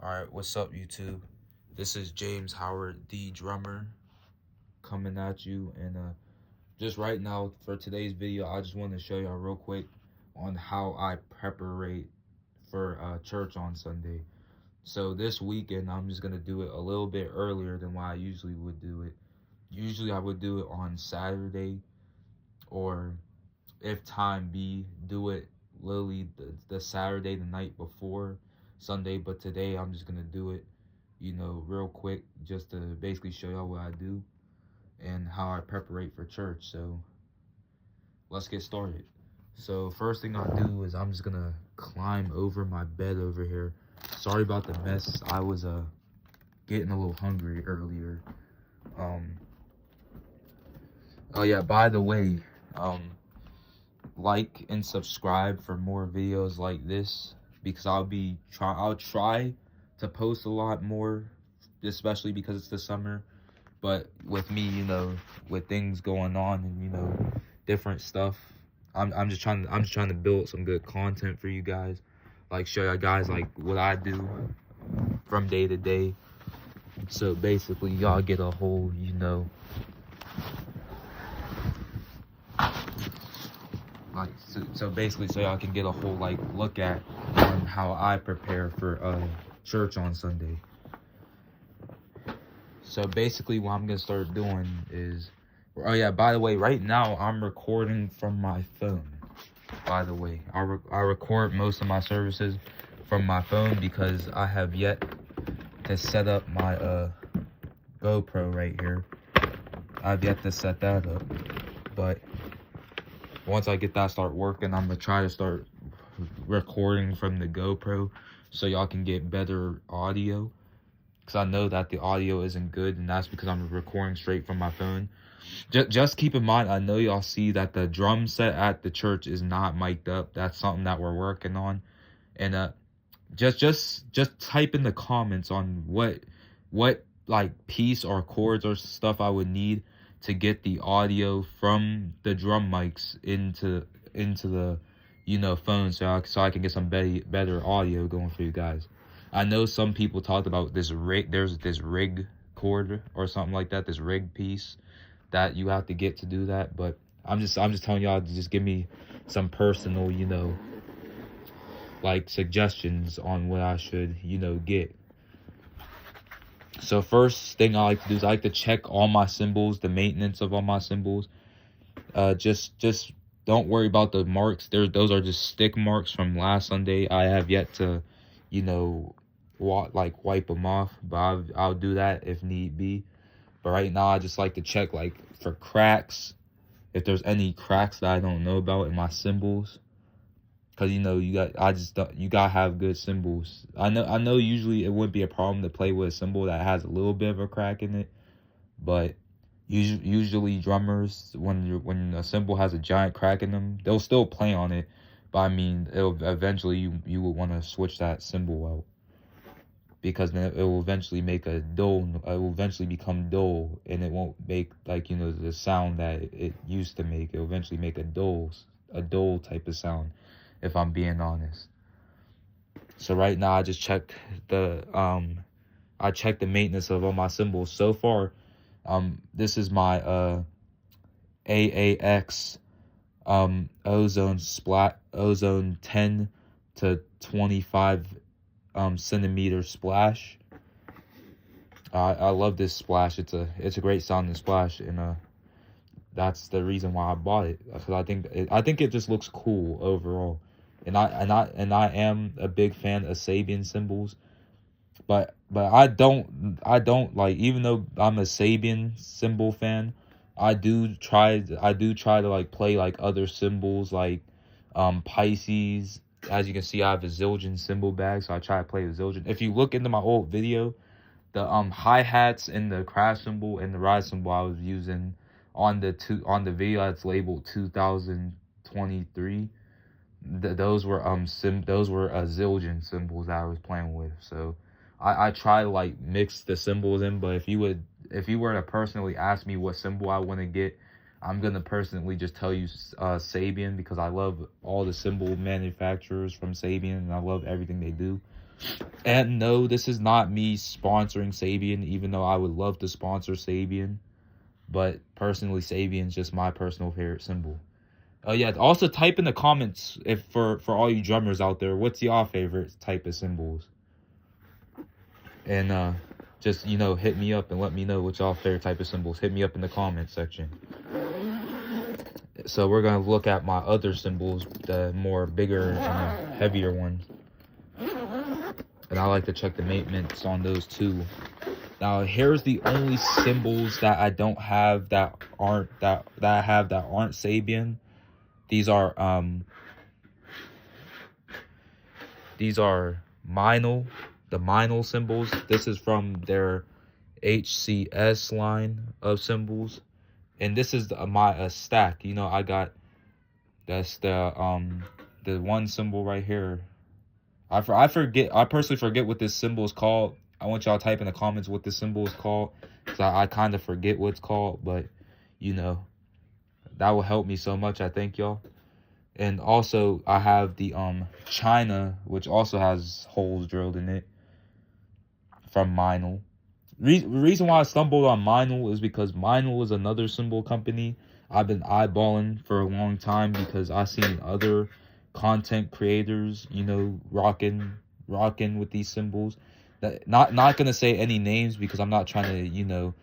Alright, what's up YouTube? This is James Howard, the drummer, coming at you. And just right now, for today's video, I just want to show y'all real quick on how I preparate for church on Sunday. So this weekend, I'm just going to do it a little bit earlier than why I usually would do it. Usually I would do it on Saturday, or if time be, do it literally the Saturday, the night before Sunday. But today, I'm just going to do it real quick, just to basically show y'all what I do and how I preparate for church. So let's get started. So first thing I do is I'm just gonna climb over my bed over here. Sorry about the mess. I was getting a little hungry earlier. Oh yeah, by the way, like and subscribe for more videos like this, because I'll try to post a lot more, especially because it's the summer. But with me, with things going on and different stuff, I'm just trying to build some good content for you guys, like show you guys like what I do from day to day. So basically, y'all get a whole like so basically, so y'all can get a whole like look at on how I prepare for church on Sunday. So basically what I'm gonna start doing is, oh yeah, by the way, right now I'm recording from my phone. By the way, I record most of my services from my phone because I have yet to set up my GoPro right here. I've yet to set that up, but once I get that start working, I'm gonna try to start recording from the GoPro so y'all can get better audio, because I know that the audio isn't good, and that's because I'm recording straight from my phone. Just keep in mind, I know y'all see that the drum set at the church is not mic'd up. That's something that we're working on. And just type in the comments on what like piece or chords or stuff I would need to get the audio from the drum mics into the phone, so I can get some better audio going for you guys. I know some people talked about this rig. There's this rig chord or something like that. This rig piece that you have to get to do that. But I'm just telling y'all to just give me some personal, like suggestions on what I should, get. So first thing I like to do is I like to check all my cymbals, the maintenance of all my cymbals. Just don't worry about the marks. Those are just stick marks from last Sunday. I have yet to, wipe them off, but I'll do that if need be. But right now I just like to check like for cracks, if there's any cracks that I don't know about in my cymbals. Cause you gotta have good cymbals. I know usually it wouldn't be a problem to play with a cymbal that has a little bit of a crack in it, but usually drummers, when a cymbal has a giant crack in them, they'll still play on it, but I mean, it'll eventually you will want to switch that cymbal out, because then it will eventually make a dull. It will eventually become dull, and it won't make like the sound that it used to make. It will eventually make a dull type of sound, if I'm being honest. So right now I just checked the maintenance of all my cymbals. So far, this is my AAX ozone 10 to 25 centimeter splash. I love this splash. It's a great sounding splash, and that's the reason why I bought it, because I think it just looks cool overall. And I am a big fan of Sabian cymbals, but I don't like, even though I'm a Sabian cymbal fan, I do try to like play like other cymbals, like Pisces. As you can see, I have a Zildjian cymbal bag, so I try to play the Zildjian. If you look into my old video, the hi-hats and the crash cymbal and the ride cymbal I was using on the video that's labeled 2023, those were Zildjian cymbals that I was playing with. So I try to like mix the cymbals in. But if you were to personally ask me what cymbal I want to get, I'm gonna personally just tell you Sabian, because I love all the cymbal manufacturers from Sabian and I love everything they do. And no, this is not me sponsoring Sabian, even though I would love to sponsor Sabian. But personally, Sabian's just my personal favorite symbol. Oh yeah, also type in the comments if for all you drummers out there, what's y'all favorite type of symbols? And just, you know, hit me up and let me know what y'all favorite type of symbols. Hit me up in the comments section. So we're gonna look at my other symbols, the more bigger and heavier ones. And I like to check the maintenance on those too. Now here's the only symbols that I don't have that aren't Sabian. These are Meinl, the Meinl symbols. This is from their HCS line of symbols, and this is my stack. You know, that's the one symbol right here. I personally forget what this symbol is called. I want y'all to type in the comments what this symbol is called, because I kind of forget what it's called, but you know, that will help me so much. I thank y'all. And also I have the China, which also has holes drilled in it, from Meinl. Reason why I stumbled on Meinl is because Meinl is another symbol company I've been eyeballing for a long time, because I've seen other content creators, you know, rocking with these symbols. That not gonna say any names, because I'm not trying to, you know,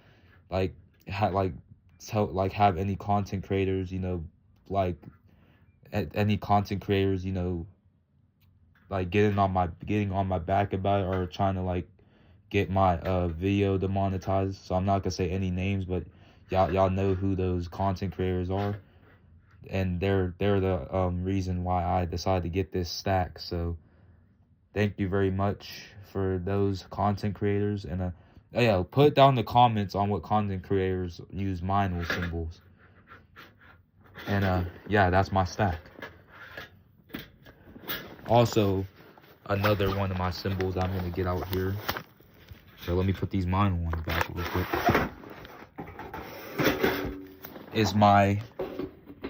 like have any content creators, you know, like any content creators, you know, like getting on my back about it, or trying to like get my video demonetized. So I'm not gonna say any names, but y'all know who those content creators are, and they're the reason why I decided to get this stack. So thank you very much for those content creators. And oh yeah, put down the comments on what content creators use Meinl symbols. And yeah, that's my stack. Also, another one of my symbols I'm gonna get out here. So let me put these Meinl ones back real quick. Is my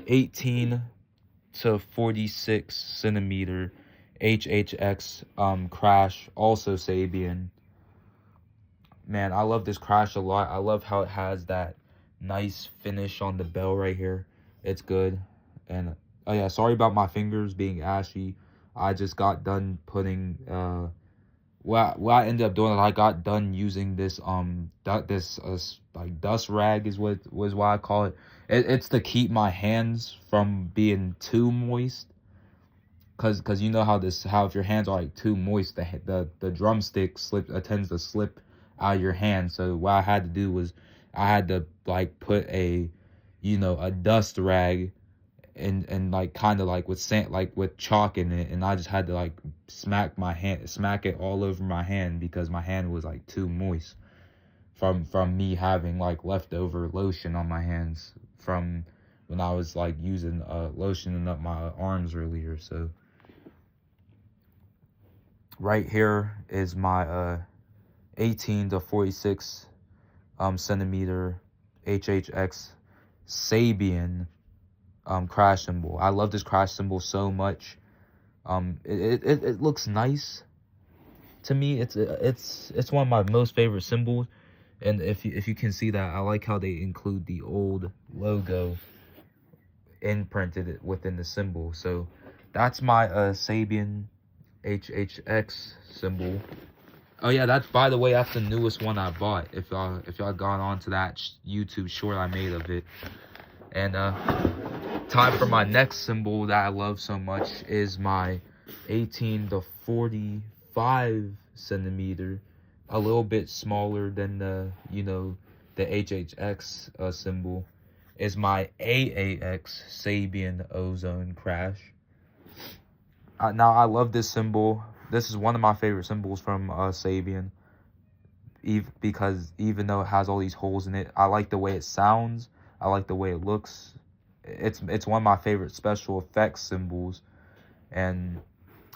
18 to 46 centimeter HHX crash, also Sabian. Man, I love this crash a lot. I love how it has that nice finish on the bell right here. It's good. And oh yeah, sorry about my fingers being ashy. I just got done putting what I ended up doing is I got done using this like dust rag is what I call it. It's to keep my hands from being too moist, cause you know how if your hands are like too moist, the drumstick tends to slip out of your hand. So what I had to do was I had to like put a, you know, a dust rag and like kind of like with sand, like with chalk in it, and I just had to like smack it all over my hand, because my hand was like too moist from me having like leftover lotion on my hands from when I was like using lotioning up my arms earlier. So right here is my 18 to 46 centimeter HHX Sabian crash symbol. I love this crash symbol so much. It looks nice to me. It's one of my most favorite symbols, and if you can see that, I like how they include the old logo imprinted within the symbol. So that's my Sabian HHX symbol. Oh yeah, by the way, that's the newest one I bought. If y'all gone on to that YouTube short I made of it. And time for my next symbol that I love so much is my 18 to 45 centimeter, a little bit smaller than the, you know, the HHX symbol, is my AAX Sabian Ozone Crash. Now I love this symbol. This is one of my favorite symbols from Sabian, because even though it has all these holes in it, I like the way it sounds. I like the way it looks. It's one of my favorite special effects symbols, and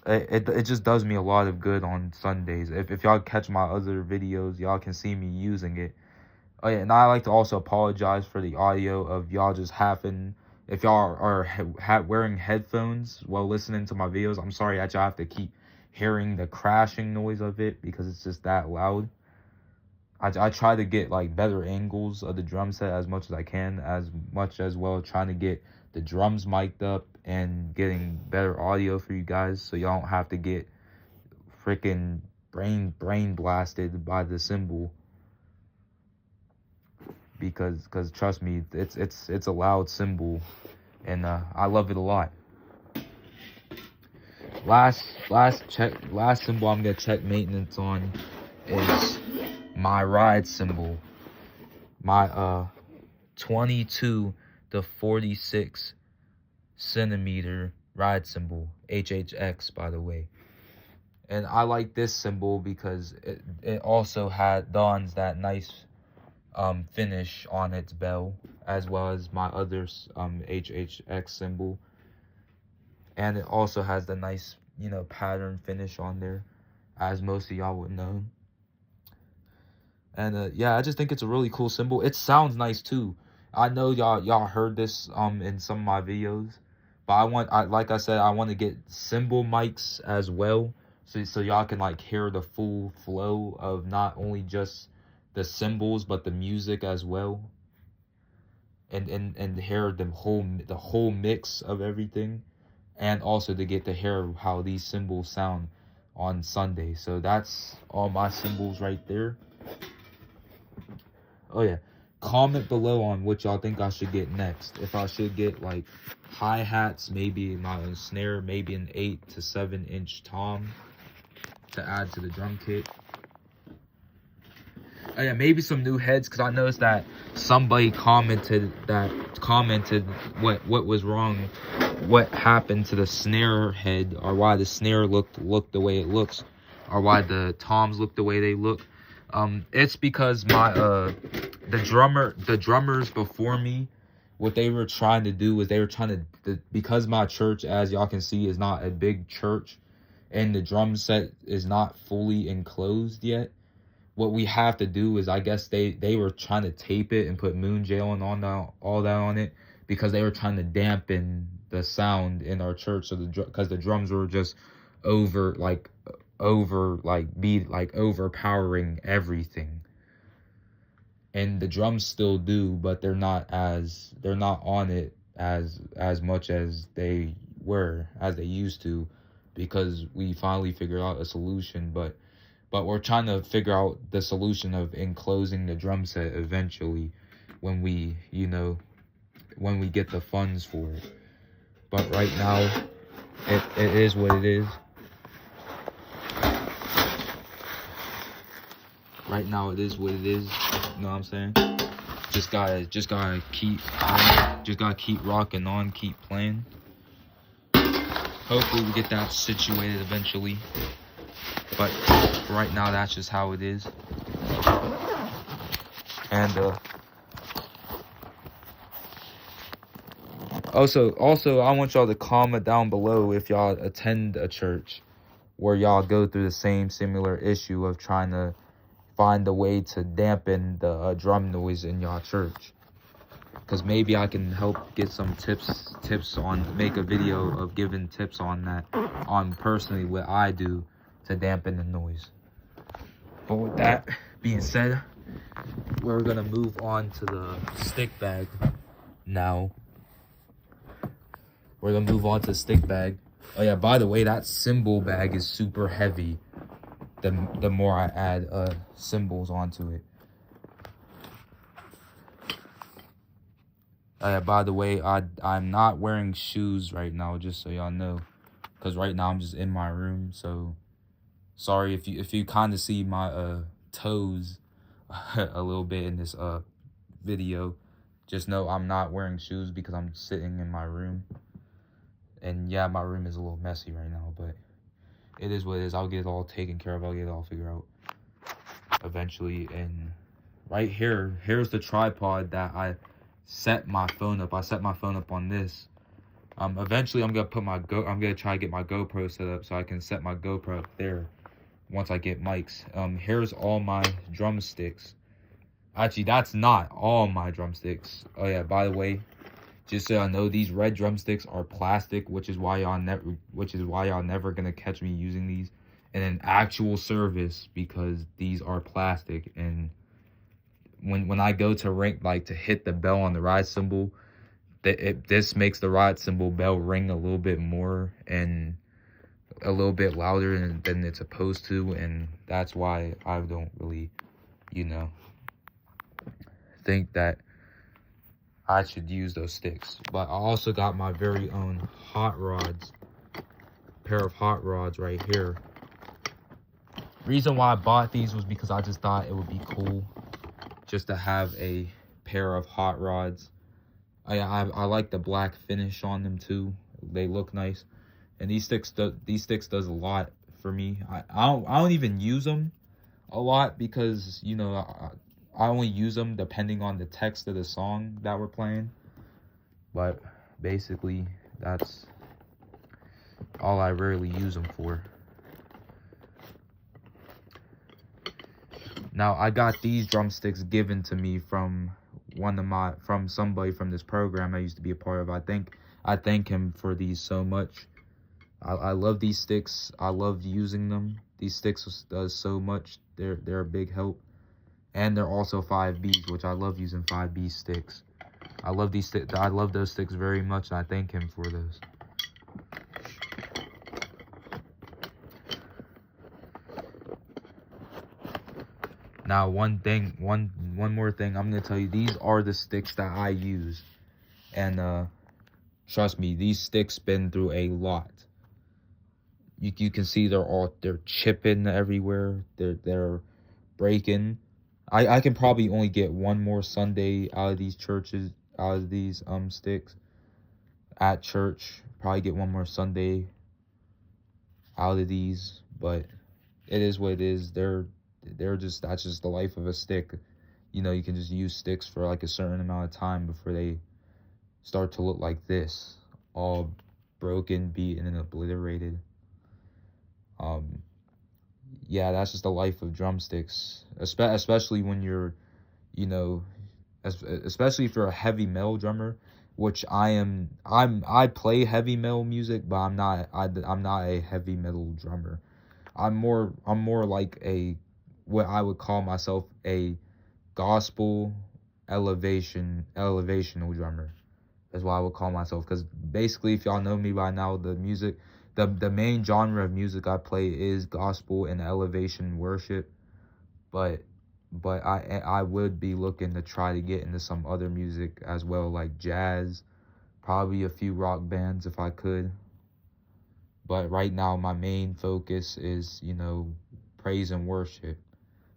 it just does me a lot of good on Sundays. If y'all catch my other videos, y'all can see me using it. Oh yeah, and I like to also apologize for the audio of y'all just having. If y'all are wearing headphones while listening to my videos, I'm sorry that y'all have to keep hearing the crashing noise of it because it's just that loud. I try to get like better angles of the drum set as much as I can, as much as well trying to get the drums mic'd up and getting better audio for you guys, so y'all don't have to get freaking brain blasted by the cymbal, because trust me, it's a loud cymbal, and I love it a lot. Last cymbal I'm gonna check maintenance on is my ride cymbal, my 22 to 46 centimeter ride cymbal, HHX, by the way. And I like this cymbal because it also dons that nice finish on its bell, as well as my other HHX cymbal. And it also has the nice, you know, pattern finish on there, as most of y'all would know. And yeah, I just think it's a really cool cymbal. It sounds nice too. I know y'all heard this in some of my videos, but like I said, I want to get cymbal mics as well, so y'all can like hear the full flow of not only just the cymbals but the music as well, and hear the whole mix of everything, and also to get to hear how these cymbals sound on Sunday. So that's all my cymbals right there. Oh yeah, comment below on what y'all think I should get next. If I should get like hi-hats, maybe my snare, maybe an 8 to 7 inch tom to add to the drum kit. Oh yeah, maybe some new heads, because I noticed that somebody commented what was wrong, what happened to the snare head, or why the snare looked the way it looks, or why the toms look the way they look. It's because my the drummers before me, what they were trying to do was they were trying to, because my church, as y'all can see, is not a big church, and the drum set is not fully enclosed yet. What we have to do is, I guess they were trying to tape it and put moon jail and all that on it, because they were trying to dampen the sound in our church. So because the drums were just overpowering everything, and the drums still do, but they're not on it as much as they used to, because we finally figured out a solution. But we're trying to figure out the solution of enclosing the drum set eventually, when we get the funds for it. But right now, it is what it is. Right now, it is what it is. You know what I'm saying? Just gotta keep rocking on, keep playing. Hopefully, we get that situated eventually. But right now, that's just how it is. And also, I want y'all to comment down below if y'all attend a church where y'all go through the same similar issue of trying to find a way to dampen the drum noise in y'all church. Because maybe I can help get some tips on, make a video of giving tips on that, on personally what I do to dampen the noise. But with that being said, we're gonna move on to the stick bag now. We're gonna move on to the stick bag. Oh yeah, by the way, that cymbal bag is super heavy. The more I add cymbals onto it. Oh yeah, by the way, I'm not wearing shoes right now, just so y'all know, because right now I'm just in my room. So sorry if you kind of see my toes a little bit in this video. Just know I'm not wearing shoes because I'm sitting in my room. And yeah, my room is a little messy right now, but it is what it is. I'll get it all taken care of. I'll get it all figured out eventually. And right here's the tripod that I set my phone up. I set my phone up on this. Eventually I'm gonna try to get my GoPro set up so I can set my GoPro up there once I get mics. Here's all my drumsticks. Actually, that's not all my drumsticks. Oh yeah, by the way, just so I know, these red drumsticks are plastic, which is why y'all never gonna catch me using these. in an actual service, because these are plastic. And when I go to ring, like to hit the bell on the ride cymbal, this makes the ride cymbal bell ring a little bit more and a little bit louder than it's supposed to, and that's why I don't really, you know, think that I should use those sticks. But I also got my very own hot rods, pair of hot rods right here. Reason why I bought these was because I just thought it would be cool just to have a pair of hot rods. I like the black finish on them too. They look nice, and these sticks does a lot for me. I don't even use them a lot, because you know I only use them depending on the text of the song that we're playing. But basically, that's all I rarely use them for. Now, I got these drumsticks given to me from somebody from this program I used to be a part of. I thank him for these so much. I love these sticks. I love using them. These sticks does so much. They're a big help. And they're also 5Bs, which I love using 5B sticks. I love these sticks. I love those sticks very much, and I thank him for those. Now, one more thing I'm gonna tell you. These are the sticks that I use, and trust me, these sticks been through a lot. You can see they're chipping everywhere. They're breaking. I can probably only get one more Sunday out of these sticks at church. Probably get one more Sunday out of these, but it is what it is. That's just the life of a stick. You know, you can just use sticks for like a certain amount of time before they start to look like this, all broken, beaten, and obliterated. Yeah, that's just the life of drumsticks, especially when you're, you know, especially if you're a heavy metal drummer, which I am. I play heavy metal music, but I'm not a heavy metal drummer. I'm more like what I would call myself a gospel elevational drummer. That's what I would call myself, because basically, if y'all know me by now, the main genre of music I play is gospel and elevation worship, but I would be looking to try to get into some other music as well, like jazz, probably a few rock bands if I could. But right now, my main focus is, you know, praise and worship.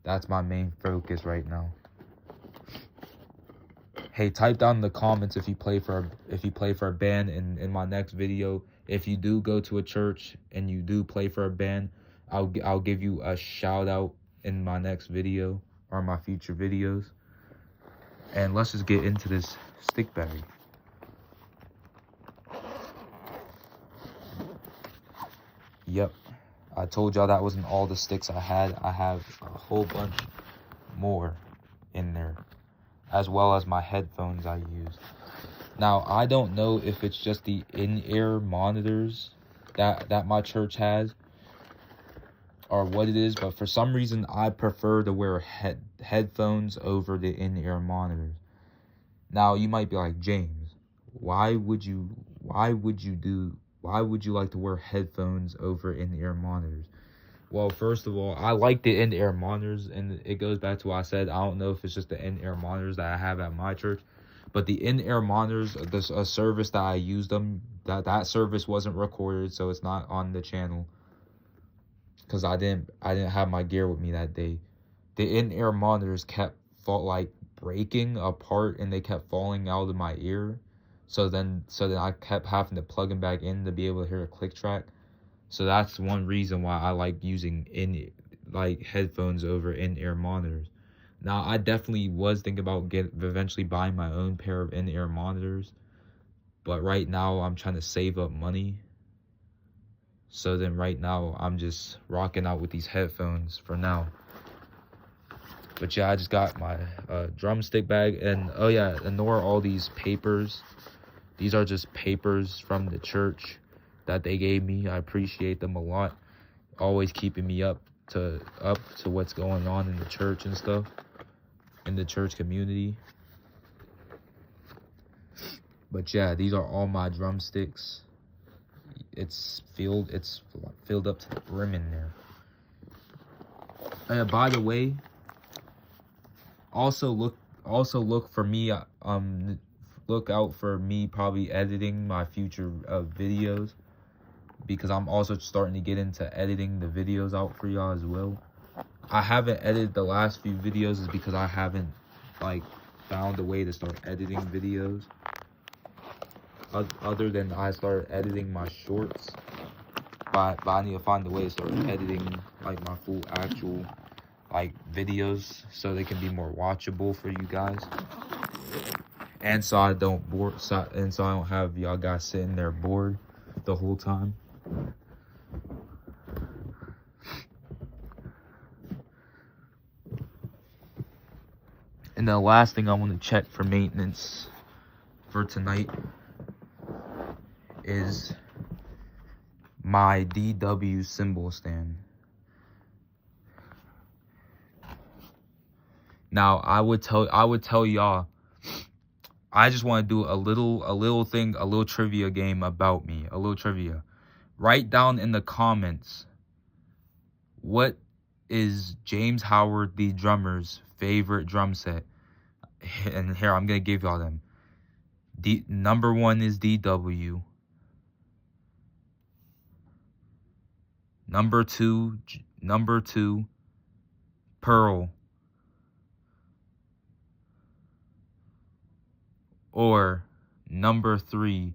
That's my main focus right now. Hey, type down in the comments if you play for a band in my next video. If you do go to a church and you do play for a band, I'll give you a shout out in my next video or my future videos. And let's just get into this stick bag. Yep, I told y'all that wasn't all the sticks I had. I have a whole bunch more in there, as well as my headphones I use. Now, I don't know if it's just the in-ear monitors that my church has, or what it is, but for some reason I prefer to wear headphones over the in-ear monitors. Now, you might be like, James, why would you like to wear headphones over in-ear monitors? Well, first of all, I like the in-ear monitors, and it goes back to what I said. I don't know if it's just the in-ear monitors that I have at my church, but the in-ear monitors, a service that I used them, that service wasn't recorded, so it's not on the channel, because I didn't have my gear with me that day. The in-ear monitors kept breaking apart, and they kept falling out of my ear. So then I kept having to plug them back in to be able to hear a click track. So that's one reason why I like using headphones over in-ear monitors. Now, I definitely was thinking about eventually buying my own pair of in-ear monitors, but right now I'm trying to save up money. So then right now I'm just rocking out with these headphones for now. But yeah, I just got my drumstick bag, and oh yeah, ignore all these papers. These are just papers from the church that they gave me. I appreciate them a lot. always keeping me up to what's going on in the church and stuff, in the church community. But yeah, these are all my drumsticks. It's filled up to the brim in there. By the way, also look for me. Look out for me probably editing my future videos, because I'm also starting to get into editing the videos out for y'all as well. I haven't edited the last few videos is because I haven't like found a way to start editing videos. Other than I started editing my shorts, but I need to find a way to start editing like my full actual like videos so they can be more watchable for you guys, and so I don't have y'all guys sitting there bored the whole time. And the last thing I want to check for maintenance for tonight is my DW cymbal stand. Now I would tell y'all, I just want to do a little trivia game about me, a little trivia. Write down in the comments, what is James Howard the drummer's favorite drum set? And here, I'm gonna give y'all them. Number 1 is DW. Number two, Pearl. Or number 3,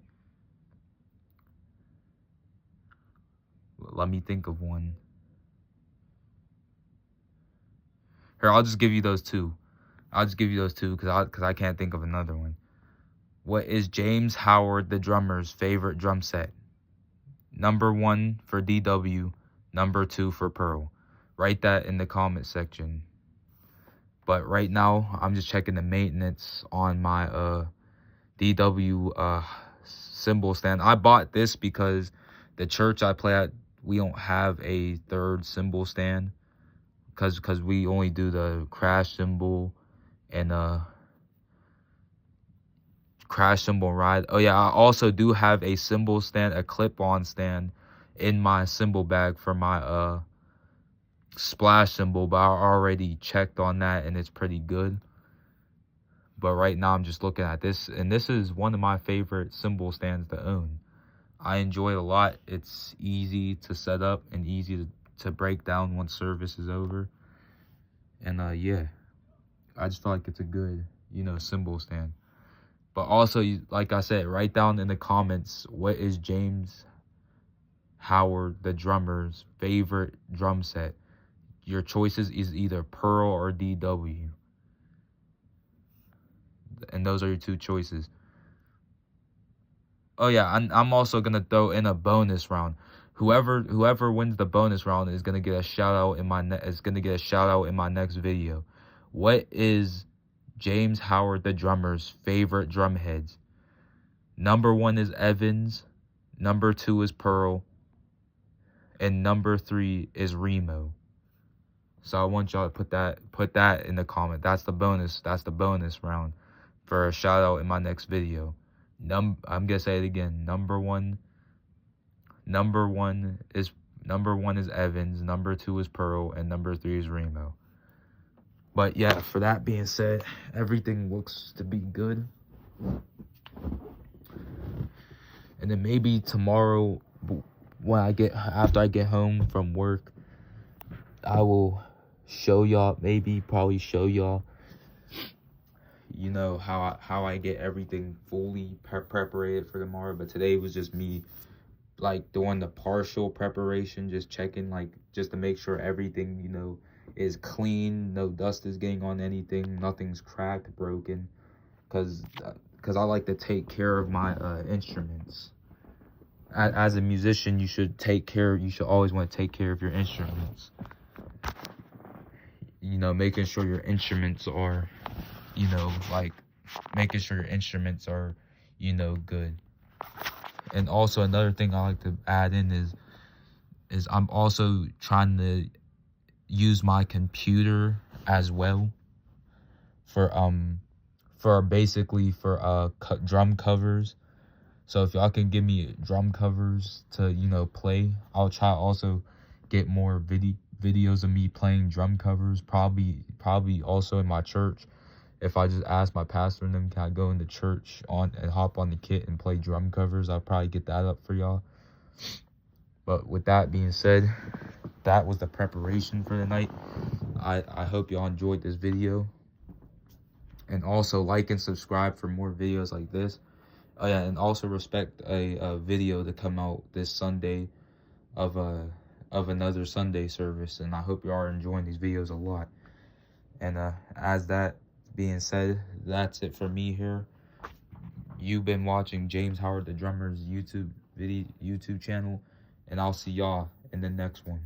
let me think of one. Here, I'll just give you those two. Because I can't think of another one. What is James Howard the drummer's favorite drum set? Number 1 for DW, number 2 for Pearl. Write that in the comment section. But right now, I'm just checking the maintenance on my DW cymbal stand. I bought this because the church I play at, we don't have a third cymbal stand, because we only do the crash cymbal and crash cymbal ride. Oh yeah, I also do have a cymbal stand, a clip-on stand in my cymbal bag for my splash cymbal, but I already checked on that and it's pretty good. But right now I'm just looking at this, and this is one of my favorite cymbal stands to own. I enjoy it a lot. It's easy to set up and easy to break down once service is over. And yeah, I just feel like it's a good, cymbal stand. But also, like I said, write down in the comments, what is James Howard the drummer's favorite drum set? Your choices is either Pearl or DW. And those are your two choices. Oh yeah, I'm also gonna throw in a bonus round. Whoever wins the bonus round is gonna get a shout out in my next video. What is James Howard the drummer's favorite drum heads? Number 1 is Evans, number 2 is Pearl, and number 3 is Remo. So I want y'all to put that in the comment. That's the bonus round for a shout out in my next video. I'm gonna say it again. Number one is Evans, number 2 is Pearl, and number 3 is Remo. But yeah, for that being said, everything looks to be good. And then maybe tomorrow, after I get home from work, I will show y'all, probably show y'all, how I get everything fully prepared for tomorrow. But today was just me like doing the partial preparation, just checking, like, just to make sure everything, is clean, no dust is getting on anything, nothing's cracked, broken, because I like to take care of my instruments. As a musician, you should always want to take care of your instruments. Making sure your instruments are, good. And also another thing I like to add in is is I'm also trying to use my computer as well for basically for drum covers. So if y'all can give me drum covers to, you know, play, I'll try also get more videos of me playing drum covers, probably also in my church. If I just ask my pastor and them, can I go into church on and hop on the kit and play drum covers, I'll probably get that up for y'all. But with that being said, that was the preparation for the night. I hope y'all enjoyed this video. And also like and subscribe for more videos like this. Oh yeah, and also respect a video to come out this Sunday of another Sunday service. And I hope you are enjoying these videos a lot. And as that being said, that's it for me here. You've been watching James Howard the Drummer's YouTube channel, and I'll see y'all in the next one.